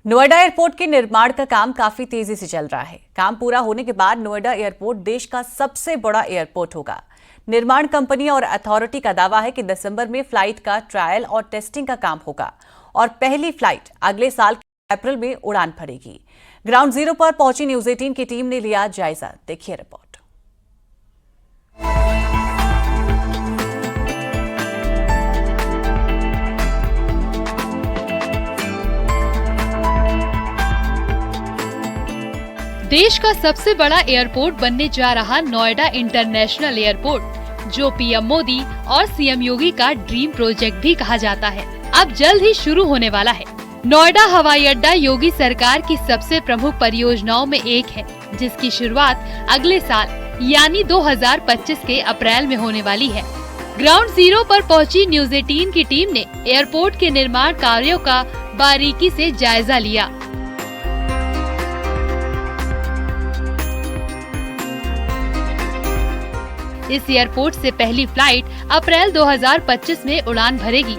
Noida airport के निर्माण का काम काफी तेजी से चल रहा है। काम पूरा होने के बाद नोएडा एयरपोर्ट देश का सबसे बड़ा एयरपोर्ट होगा। निर्माण कंपनी और अथॉरिटी का दावा है कि दिसंबर में फ्लाइट का ट्रायल और टेस्टिंग का काम होगा और पहली फ्लाइट अगले साल अप्रैल में उड़ान भरेगी। ग्राउंड जीरो पर पहुंची न्यूज 18 की टीम ने लिया जायजा। देखिए रिपोर्ट। देश का सबसे बड़ा एयरपोर्ट बनने जा रहा नोएडा इंटरनेशनल एयरपोर्ट, जो पीएम मोदी और सीएम योगी का ड्रीम प्रोजेक्ट भी कहा जाता है, अब जल्द ही शुरू होने वाला है। नोएडा हवाई अड्डा योगी सरकार की सबसे प्रमुख परियोजनाओं में एक है, जिसकी शुरुआत अगले साल यानी 2025 के अप्रैल में होने वाली है। ग्राउंड जीरो पर पहुंची न्यूज 18 की टीम ने एयरपोर्ट के निर्माण कार्यों का बारीकी से जायजा लिया। इस एयरपोर्ट से पहली फ्लाइट अप्रैल 2025 में उड़ान भरेगी।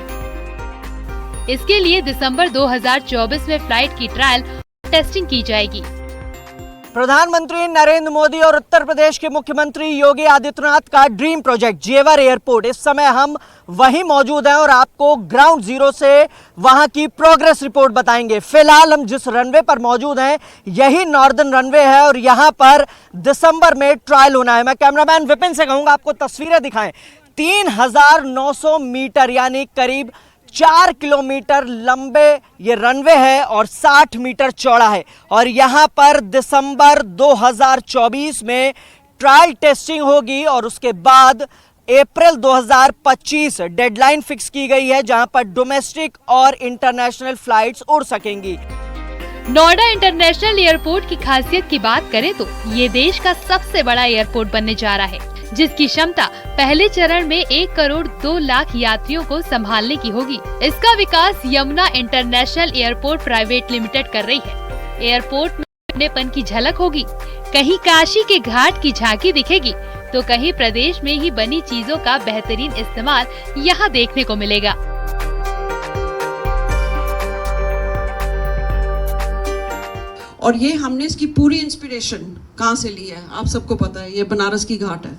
इसके लिए दिसंबर 2024 में फ्लाइट की ट्रायल टेस्टिंग की जाएगी। प्रधानमंत्री नरेंद्र मोदी और उत्तर प्रदेश के मुख्यमंत्री योगी आदित्यनाथ का ड्रीम प्रोजेक्ट जेवर एयरपोर्ट, इस समय हम वहीं मौजूद हैं और आपको ग्राउंड जीरो से वहां की प्रोग्रेस रिपोर्ट बताएंगे। फिलहाल हम जिस रनवे पर मौजूद हैं यही नॉर्दर्न रनवे है और यहां पर दिसंबर में ट्रायल होना है। मैं कैमरामैन विपिन से कहूंगा आपको तस्वीरें दिखाएं। 3900 मीटर यानी करीब 4 किलोमीटर लंबे ये रनवे है और 60 मीटर चौड़ा है और यहाँ पर दिसंबर 2024 में ट्रायल टेस्टिंग होगी और उसके बाद अप्रैल 2025 डेडलाइन फिक्स की गई है, जहां पर डोमेस्टिक और इंटरनेशनल फ्लाइट्स उड़ सकेंगी। नोएडा इंटरनेशनल एयरपोर्ट की खासियत की बात करें तो ये देश का सबसे बड़ा एयरपोर्ट बनने जा रहा है, जिसकी क्षमता पहले चरण में 1 करोड़ 2 लाख यात्रियों को संभालने की होगी। इसका विकास Yamuna international airport private limited कर रही है। एयरपोर्ट में अपनेपन की झलक होगी, कहीं काशी के घाट की झांकी दिखेगी तो कहीं प्रदेश में ही बनी चीजों का बेहतरीन इस्तेमाल यहाँ देखने को मिलेगा। और ये हमने इसकी पूरी इंस्पिरेशन कहाँ से ली है आप सबको पता है, ये बनारस की घाट है,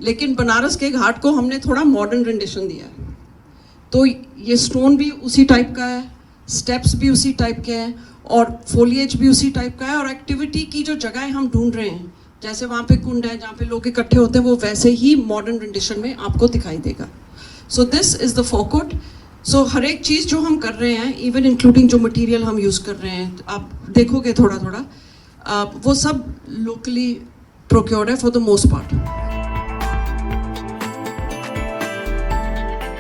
लेकिन बनारस के घाट को हमने थोड़ा मॉडर्न रेंडिशन दिया है। तो ये स्टोन भी उसी टाइप का है, स्टेप्स भी उसी टाइप के हैं और फोलिएज भी उसी टाइप का है और एक्टिविटी की जो जगह हम ढूंढ रहे हैं, जैसे वहाँ पे कुंड है जहाँ पे लोग इकट्ठे होते हैं, वो वैसे ही मॉडर्न रेंडिशन में आपको दिखाई देगा। So this is the forecourt. So हर एक चीज़ जो हम कर रहे हैं, इवन इंक्लूडिंग जो मटेरियल हम यूज़ कर रहे हैं, आप देखोगे थोड़ा थोड़ा, वो सब लोकली प्रोक्योर्ड है फॉर द मोस्ट पार्ट।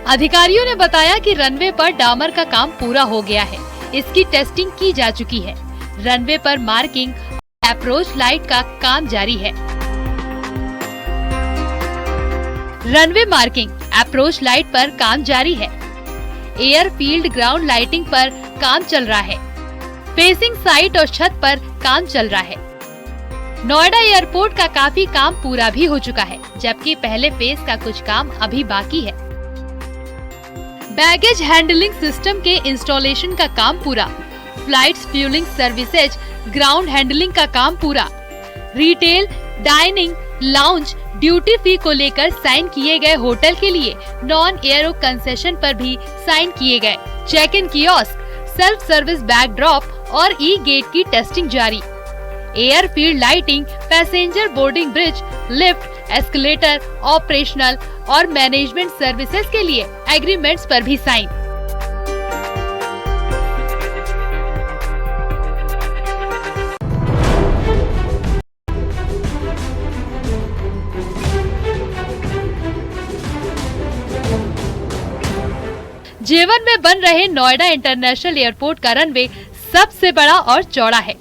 अधिकारियों ने बताया कि रनवे पर डामर का काम पूरा हो गया है, इसकी टेस्टिंग की जा चुकी है। रनवे पर मार्किंग अप्रोच लाइट का काम जारी है। रनवे मार्किंग अप्रोच लाइट पर काम जारी है। एयरफील्ड ग्राउंड लाइटिंग पर काम चल रहा है। फेसिंग साइट और छत पर काम चल रहा है। नोएडा एयरपोर्ट का काफी काम पूरा भी हो चुका है, जबकि पहले फेज का कुछ काम अभी बाकी है। बैगेज हैंडलिंग सिस्टम के इंस्टॉलेशन का काम पूरा। Flight fuelling services, ground handling का काम पूरा। Retail, dining, lounge, duty free को लेकर साइन किए गए होटल के लिए नॉन एयरो कंसेशन पर भी साइन किए गए। Check in kiosk, self service bag drop और ई गेट की टेस्टिंग जारी। Airfield lighting, passenger boarding bridge, lift, escalator operational और मैनेजमेंट सर्विसेज के लिए एग्रीमेंट्स पर भी साइन। जेवर में बन रहे नोएडा इंटरनेशनल एयरपोर्ट का रनवे सबसे बड़ा और चौड़ा है।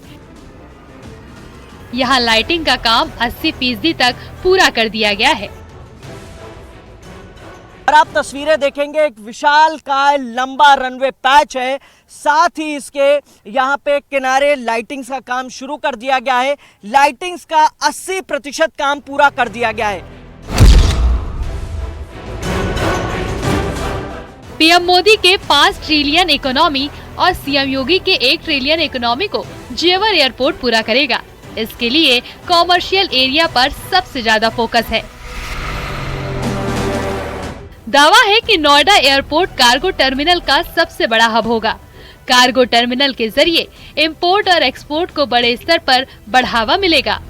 यहाँ लाइटिंग का काम 80% तक पूरा कर दिया गया है। और आप तस्वीरें देखेंगे, एक विशाल काय लंबा रनवे पैच है, साथ ही इसके यहाँ पे किनारे लाइटिंग्स का काम शुरू कर दिया गया है। लाइटिंग्स का 80% काम पूरा कर दिया गया है। पीएम मोदी के 5 ट्रिलियन इकोनॉमी और सीएम योगी के 1 ट्रिलियन इकोनॉमी को जेवर एयरपोर्ट पूरा करेगा। इसके लिए कॉमर्शियल एरिया पर सबसे ज्यादा फोकस है। दावा है कि नोएडा एयरपोर्ट कार्गो टर्मिनल का सबसे बड़ा हब होगा। कार्गो टर्मिनल के जरिए इंपोर्ट और एक्सपोर्ट को बड़े स्तर पर बढ़ावा मिलेगा।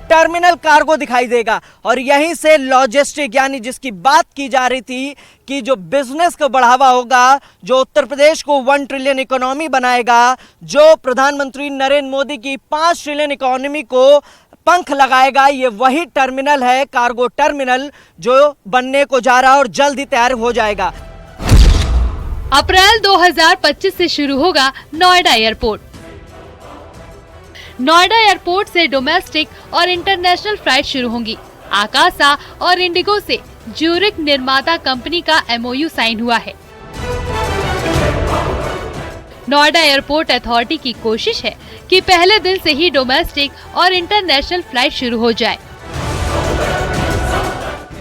टर्मिनल कार्गो दिखाई देगा और यहीं से लॉजिस्टिक यानी जिसकी बात की जा रही थी कि जो बिजनेस को बढ़ावा होगा, जो उत्तर प्रदेश को 1 ट्रिलियन इकोनॉमी बनाएगा, जो प्रधानमंत्री नरेंद्र मोदी की 5 ट्रिलियन इकोनॉमी को पंख लगाएगा, ये वही टर्मिनल है, कार्गो टर्मिनल, जो बनने को जा रहा है और जल्द ही तैयार हो जाएगा। अप्रैल 2025 से शुरू होगा नोएडा एयरपोर्ट। नोएडा एयरपोर्ट से डोमेस्टिक और इंटरनेशनल फ्लाइट शुरू होंगी। आकाशा और इंडिगो से ज्यूरिक निर्माता कंपनी का MOU साइन हुआ है। नोएडा एयरपोर्ट अथॉरिटी की कोशिश है कि पहले दिन से ही डोमेस्टिक और इंटरनेशनल फ्लाइट शुरू हो जाए।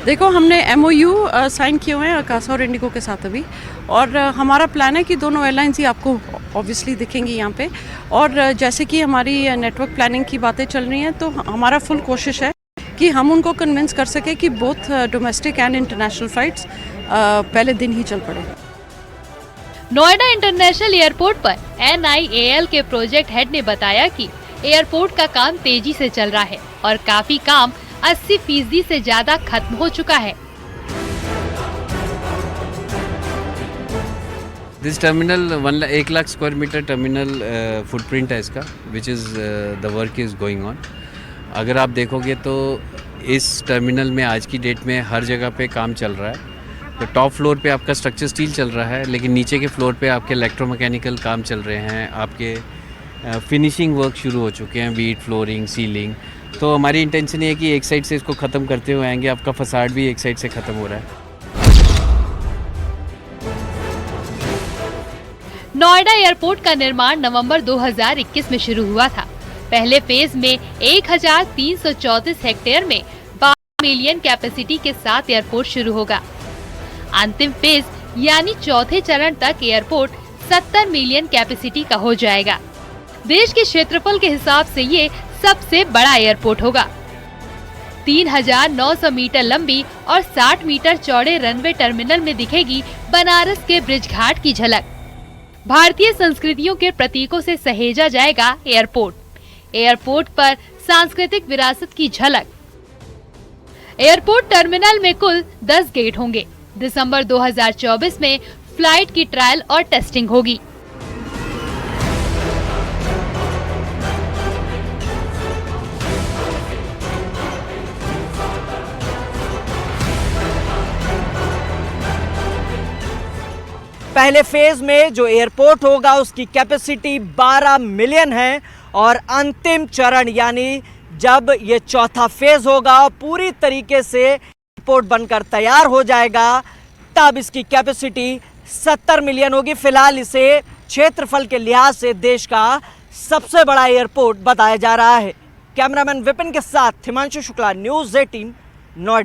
देखो, हमने MOU साइन किए हुए हैं आकाशा और इंडिगो के साथ अभी, और हमारा प्लान है कि दोनों एयरलाइंस ही आपको ऑब्वियसली दिखेंगी यहाँ पे। और जैसे कि हमारी नेटवर्क प्लानिंग की बातें चल रही हैं, तो हमारा फुल कोशिश है कि हम उनको कन्विंस कर सके कि both domestic and international flights पहले दिन ही चल पड़े। नोएडा इंटरनेशनल एयरपोर्ट पर NIAL के प्रोजेक्ट हेड ने बताया कि एयरपोर्ट का काम तेजी से चल रहा है और काफी काम 80% से ज्यादा खत्म हो चुका है। This terminal 1 lakh square metre terminal footprint है इसका, which is the work is going on. अगर आप देखोगे तो इस टर्मिनल में आज की डेट में हर जगह पे काम चल रहा है। तो टॉप फ्लोर पे आपका स्ट्रक्चर स्टील चल रहा है, लेकिन नीचे के फ्लोर पे आपके इलेक्ट्रोमैकेनिकल काम चल रहे हैं, आपके फिनिशिंग वर्क शुरू हो चुके हैं, बीट फ्लोरिंग, सीलिंग। तो हमारी इंटेंशन ये है कि एक साइड से इसको ख़त्म करते हुए आएंगे, आपका फसाड भी एक साइड से ख़त्म हो रहा है। नोएडा एयरपोर्ट का निर्माण नवंबर 2021 में शुरू हुआ था। पहले फेज में 1334 हेक्टेयर में 12 मिलियन कैपेसिटी के साथ एयरपोर्ट शुरू होगा। अंतिम फेज यानी चौथे चरण तक एयरपोर्ट 70 मिलियन कैपेसिटी का हो जाएगा। देश के क्षेत्रफल के हिसाब से ये सबसे बड़ा एयरपोर्ट होगा। 3900 मीटर लंबी और 60 मीटर चौड़े रनवे टर्मिनल में दिखेगी बनारस के ब्रिज घाट की झलक। भारतीय संस्कृतियों के प्रतीकों से सहेजा जाएगा एयरपोर्ट। एयरपोर्ट पर सांस्कृतिक विरासत की झलक। एयरपोर्ट टर्मिनल में कुल 10 गेट होंगे। दिसंबर 2024 में फ्लाइट की ट्रायल और टेस्टिंग होगी। पहले फेज में जो एयरपोर्ट होगा उसकी कैपेसिटी 12 मिलियन है और अंतिम चरण यानी जब ये चौथा फेज होगा पूरी तरीके से एयरपोर्ट बनकर तैयार हो जाएगा तब इसकी कैपेसिटी 70 मिलियन होगी। फिलहाल इसे क्षेत्रफल के लिहाज से देश का सबसे बड़ा एयरपोर्ट बताया जा रहा है। कैमरामैन विपिन के साथ हिमांशु शुक्ला, न्यूज़ 18, नोएडा।